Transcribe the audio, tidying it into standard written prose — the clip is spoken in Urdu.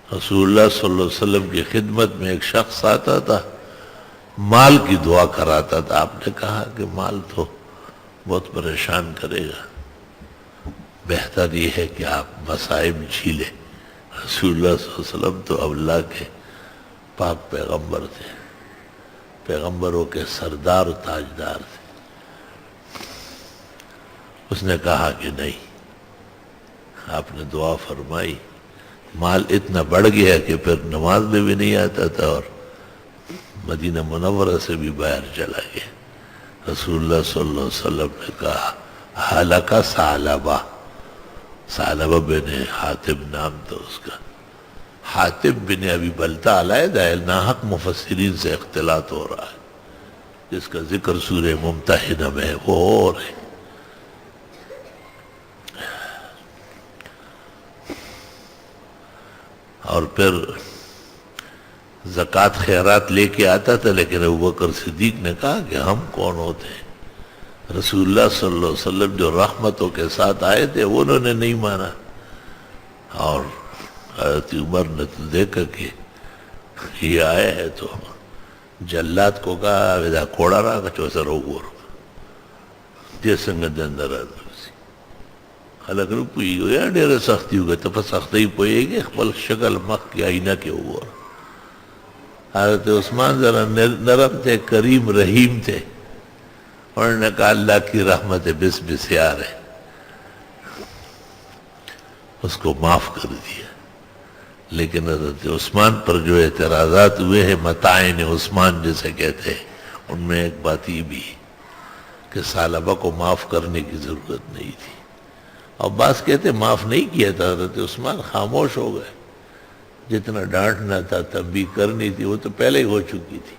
رسول اللہ صلی اللہ علیہ وسلم کی خدمت میں ایک شخص آتا تھا، مال کی دعا کراتا تھا. آپ نے کہا کہ مال تو بہت پریشان کرے گا، بہتر یہ ہے کہ آپ مصائب جھیلیں. رسول اللہ صلی اللہ علیہ وسلم تو اللہ کے پاک پیغمبر تھے، پیغمبروں کے سردار و تاجدار تھے. اس نے کہا کہ نہیں. آپ نے دعا فرمائی، مال اتنا بڑھ گیا کہ پھر نماز میں بھی نہیں آتا تھا اور مدینہ منورہ سے بھی باہر چلا گیا. رسول اللہ صلی اللہ علیہ وسلم نے کہا ہلاکا ثعلبہ، ثعلبہ بن حاتب نام تھا اس کا. حاتب بن ابی بلتہ علیہ ہے، ناحق مفسرین سے اختلاط ہو رہا ہے، جس کا ذکر سورہ ممتحنہ میں ہے، وہ اور ہے. اور پھر زکوٰۃ خیرات لے کے آتا تھا، لیکن ابوبکر صدیق نے کہا کہ ہم کون ہوتے ہیں؟ رسول اللہ صلی اللہ علیہ وسلم جو رحمتوں کے ساتھ آئے تھے وہ انہوں نے نہیں مانا. اور حضرت عمر نے تو دیکھا کہ یہ آئے ہیں تو جلات کو کہا ویدہ کوڑا رہا کچھو سر ہوگور دے سنگت اندر آدھا خلق رو پوئی گو یا ڈیر سختی ہوگا تو پس سختی پوئی گی خبل شکل مخ کی آئینہ کے ہوگور. حضرت عثمان ذرا نرم تھے، کریم رحیم تھے، انہوں نے کہا اللہ کی رحمت بس بسیار ہے، اس کو معاف کر دیا. لیکن حضرت عثمان پر جو اعتراضات ہوئے ہیں متاعن عثمان جسے کہتے ہیں، ان میں ایک بات یہ بھی کہ ثعلبہ کو معاف کرنے کی ضرورت نہیں تھی. اور بعض کہتے معاف نہیں کیا تھا، حضرت عثمان خاموش ہو گئے. جتنا ڈانٹنا تھا تنبیہ کرنی تھی وہ تو پہلے ہی ہو چکی تھی.